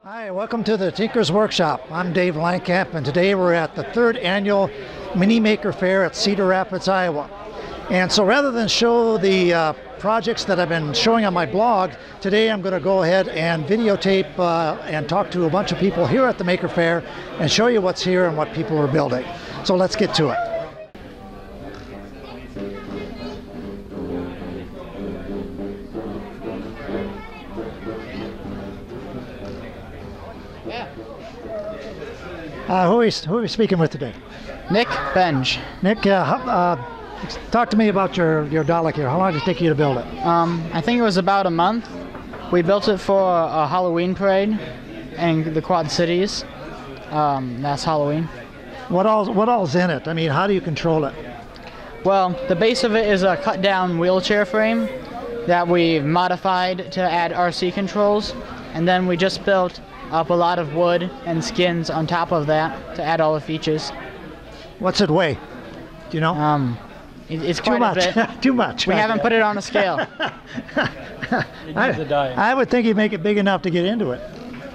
Hi, welcome to the Tinker's Workshop. I'm Dave Langkamp, and today we're at the 3rd annual Mini Maker Fair at Cedar Rapids, Iowa. And so rather than show the projects that I've been showing on my blog, today I'm going to go ahead and videotape and talk to a bunch of people here at the Maker Fair and show you what's here and what people are building. So let's get to it. Who are we speaking with today? Nick Benj. Nick, talk to me about your Dalek here. How long did it take you to build it? I think it was about a month. We built it for a Halloween parade in the Quad Cities. That's Halloween. What all's in it? I mean, how do you control it? Well, the base of it is a cut-down wheelchair frame that we modified to add RC controls, and then we just built up a lot of wood and skins on top of that to add all the features. What's it weigh? Do you know? It's quite a bit. Too much. We haven't put it on a scale. I would think you'd make it big enough to get into it.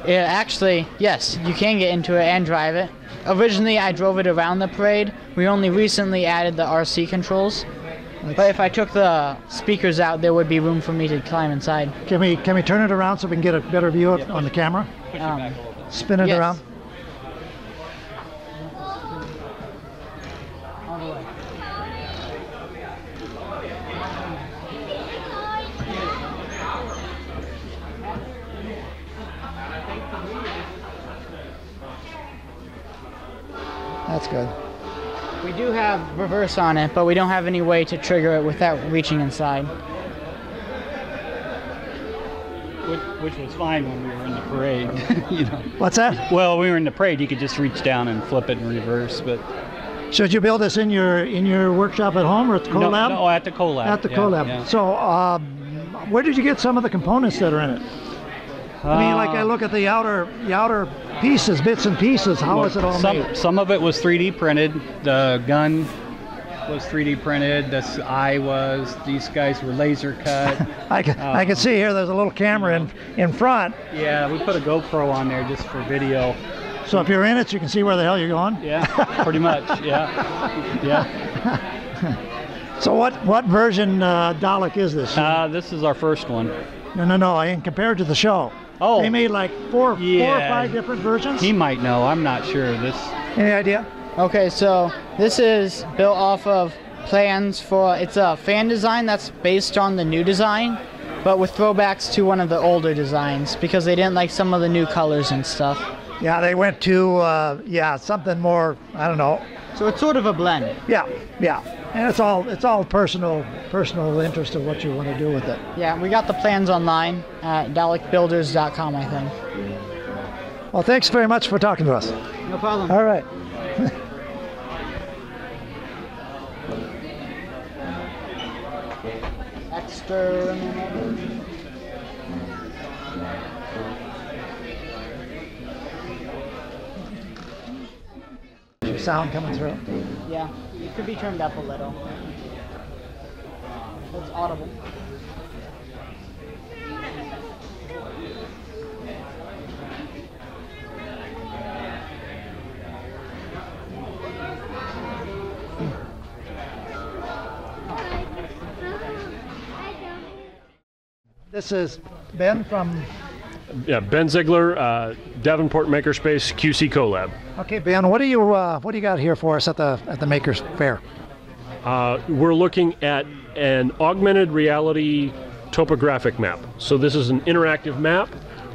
Yeah, actually, yes, you can get into it and drive it. Originally, I drove it around the parade. We only recently added the RC controls. But if I took the speakers out, there would be room for me to climb inside. Can we turn it around so we can get a better view on the camera? Spin it around. All the way. That's good. We do have reverse on it, but we don't have any way to trigger it without reaching inside. Which was fine when we were in the parade. You know. What's that? Well, we were in the parade. You could just reach down and flip it in reverse. But should you build this in your workshop at home or at the co-lab? No, at the co-lab. At the co-lab. Yeah. So, where did you get some of the components that are in it? I mean, like I look at the outer pieces, bits and pieces. How is it all made? Some of it was 3D printed. The gun was 3D printed. The eye was. These guys were laser cut. I can see here. There's a little camera in front. Yeah, we put a GoPro on there just for video. So if you're in it, you can see where the hell you're going. Yeah, pretty much. Yeah, yeah. So what version Dalek is this? This is our first one. No. I mean, compared to the show. Oh, they made like four or 5 different versions. He might know. I'm not sure. Any idea? Okay, so this is built off of plans for. It's a fan design that's based on the new design, but with throwbacks to one of the older designs because they didn't like some of the new colors and stuff. Yeah, they went to something more. I don't know. So it's sort of a blend. Yeah, and it's all personal interest of what you want to do with it. Yeah, we got the plans online at dalekbuilders.com, I think. Well, thanks very much for talking to us. No problem. All right. Extra. Sound coming through. Yeah, it could be turned up a little. It's audible. This is Ben from... Yeah, Ben Ziegler, Davenport Makerspace QC Collab. Okay, Ben, what do you got here for us at the Makers Fair? We're looking at an augmented reality topographic map. So this is an interactive map.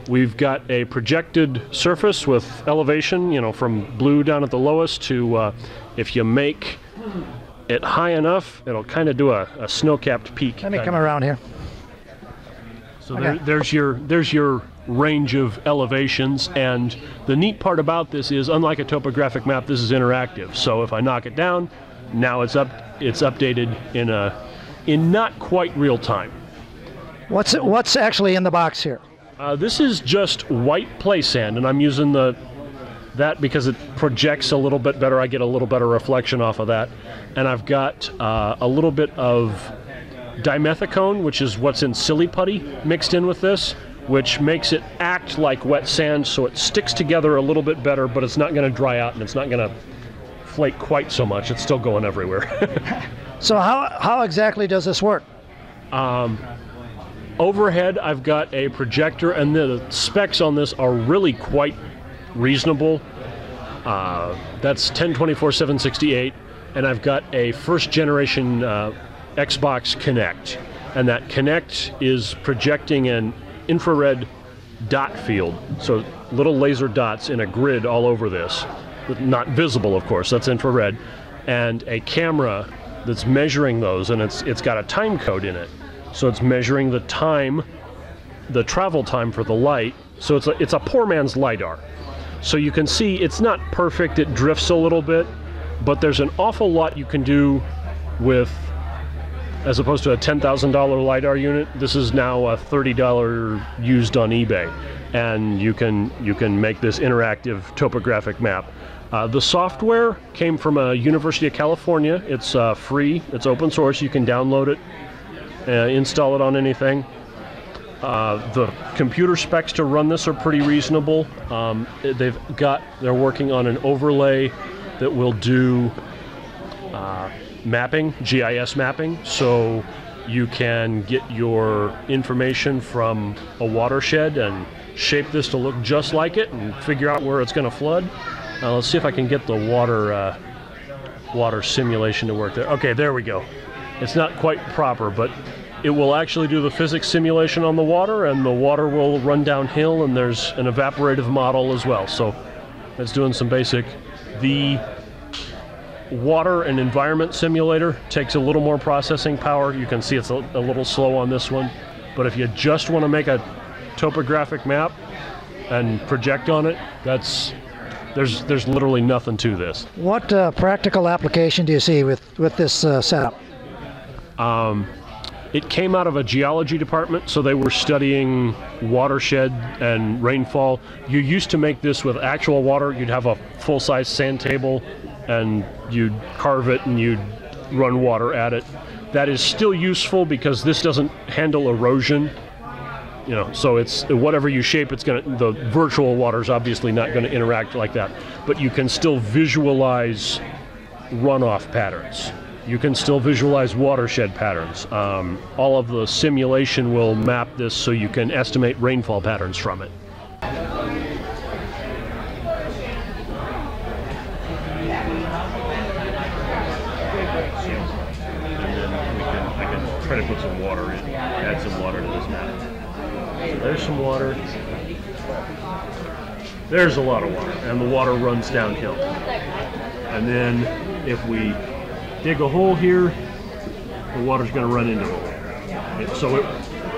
We've got a projected surface with elevation, from blue down at the lowest to if you make it high enough, it'll kind of do a snow-capped peak. Let me come around here. So there's your range of elevations, and the neat part about this is, unlike a topographic map, this is interactive. So if I knock it down, now it's updated in not quite real time. What's actually in the box here? This is just white play sand, and I'm using that because it projects a little bit better. I get a little better reflection off of that, and I've got a little bit of dimethicone, which is what's in silly putty, mixed in with this. which makes it act like wet sand, so it sticks together a little bit better, but it's not going to dry out and it's not going to flake quite so much. It's still going everywhere. So how exactly does this work? Overhead, I've got a projector, and the specs on this are really quite reasonable. That's 1024-768, and I've got a first generation Xbox Kinect, and that Kinect is projecting an infrared dot field, so little laser dots in a grid all over this, not visible of course, that's infrared, and a camera that's measuring those, and it's got a time code in it, so it's measuring the time, the travel time for the light. So it's a poor man's LiDAR. So you can see it's not perfect, it drifts a little bit, but there's an awful lot you can do with, as opposed to a $10,000 LiDAR unit, this is now a $30 used on eBay. And you can make this interactive topographic map. The software came from a University of California. It's free, it's open source, you can download it, install it on anything. The computer specs to run this are pretty reasonable. They're working on an overlay that will do mapping, GIS mapping, so you can get your information from a watershed and shape this to look just like it and figure out where it's going to flood. Let's see if I can get the water simulation to work there. Okay, there we go. It's not quite proper, but it will actually do the physics simulation on the water, and the water will run downhill, and there's an evaporative model as well. So it's doing some basic. The water and environment simulator takes a little more processing power. You can see it's a little slow on this one, but if you just want to make a topographic map and project on it, there's literally nothing to this. What practical application do you see with this setup? It came out of a geology department, so they were studying watershed and rainfall. You used to make this with actual water. You'd have a full-size sand table, and you'd carve it and you'd run water at it. That is still useful because this doesn't handle erosion. You know, so it's whatever you shape, the virtual water is obviously not going to interact like that. But you can still visualize runoff patterns. You can still visualize watershed patterns. All of the simulation will map this so you can estimate rainfall patterns from it. And then I can try to put some water in, add some water to this map. So there's some water. There's a lot of water, and the water runs downhill. And then if we dig a hole here, the water's going to run into the hole. So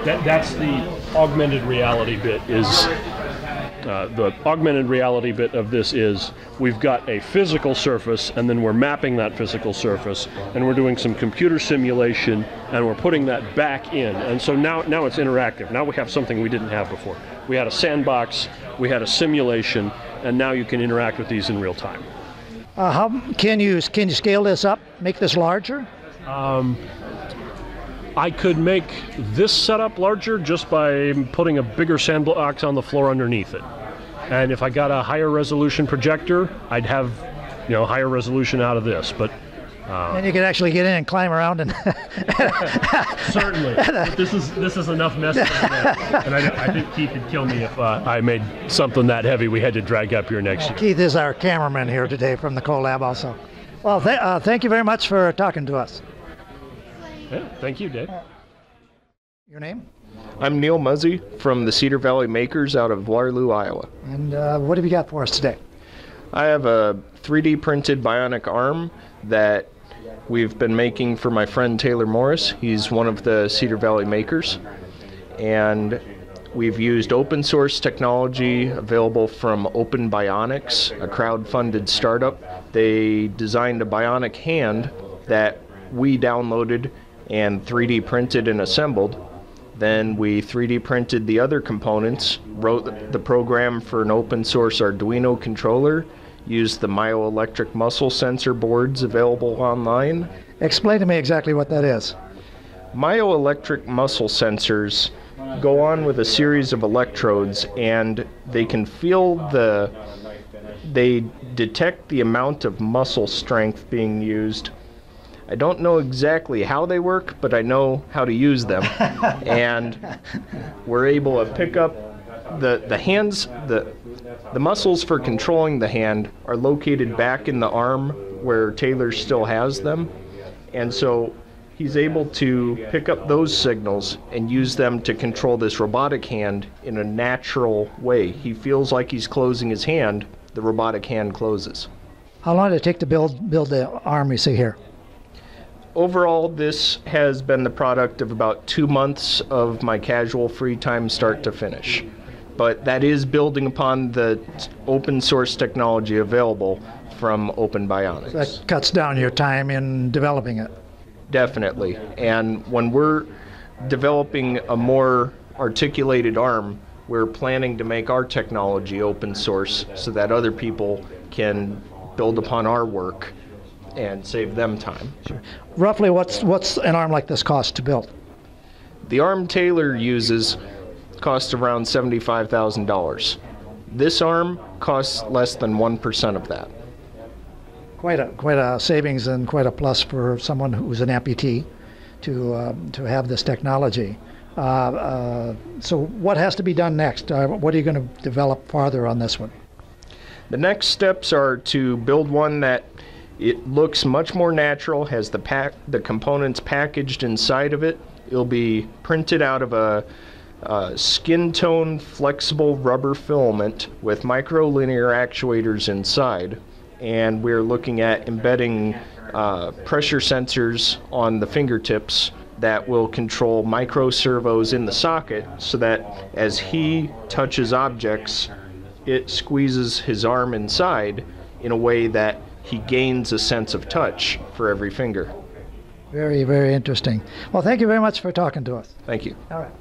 that's the augmented reality bit. The augmented reality bit of this is we've got a physical surface, and then we're mapping that physical surface, and we're doing some computer simulation, and we're putting that back in. And so now it's interactive. Now we have something we didn't have before. We had a sandbox, we had a simulation, and now you can interact with these in real time. How can you scale this up, make this larger? I could make this setup larger just by putting a bigger sandbox on the floor underneath it. And if I got a higher resolution projector, I'd have, higher resolution out of this. But and you could actually get in and climb around and certainly. But this is enough mess for that. And I think Keith would kill me if I made something that heavy we had to drag up here next year. Keith is our cameraman here today from the CoLab also. Well, thank you very much for talking to us. Yeah, thank you, Dave. Your name? I'm Neil Muzzy from the Cedar Valley Makers out of Waterloo, Iowa. And what have you got for us today? I have a 3D printed bionic arm that we've been making for my friend Taylor Morris. He's one of the Cedar Valley Makers. And we've used open source technology available from Open Bionics, a crowd-funded startup. They designed a bionic hand that we downloaded and 3D printed and assembled. Then we 3D printed the other components, wrote the program for an open source Arduino controller, used the myoelectric muscle sensor boards available online. Explain to me exactly what that is. Myoelectric muscle sensors go on with a series of electrodes, and they can feel they detect the amount of muscle strength being used. I don't know exactly how they work, but I know how to use them. And we're able to pick up the hands, the muscles for controlling the hand are located back in the arm where Taylor still has them. And so he's able to pick up those signals and use them to control this robotic hand in a natural way. He feels like he's closing his hand, the robotic hand closes. How long did it take to build the arm you see here? Overall, this has been the product of about 2 months of my casual free time start to finish. But that is building upon the open source technology available from Open Bionics. That cuts down your time in developing it. Definitely. And when we're developing a more articulated arm, we're planning to make our technology open source so that other people can build upon our work and save them time. Sure. Roughly, what's an arm like this cost to build? The arm Taylor uses costs around $75,000. This arm costs less than 1% of that. Quite a savings and quite a plus for someone who's an amputee to have this technology. So what has to be done next? What are you going to develop farther on this one? The next steps are to build one that it looks much more natural, has the components packaged inside of it. It'll be printed out of a skin tone flexible rubber filament with microlinear actuators inside. And we're looking at embedding pressure sensors on the fingertips that will control micro servos in the socket so that as he touches objects, it squeezes his arm inside in a way that he gains a sense of touch for every finger. Very, very interesting. Well, thank you very much for talking to us. Thank you. All right.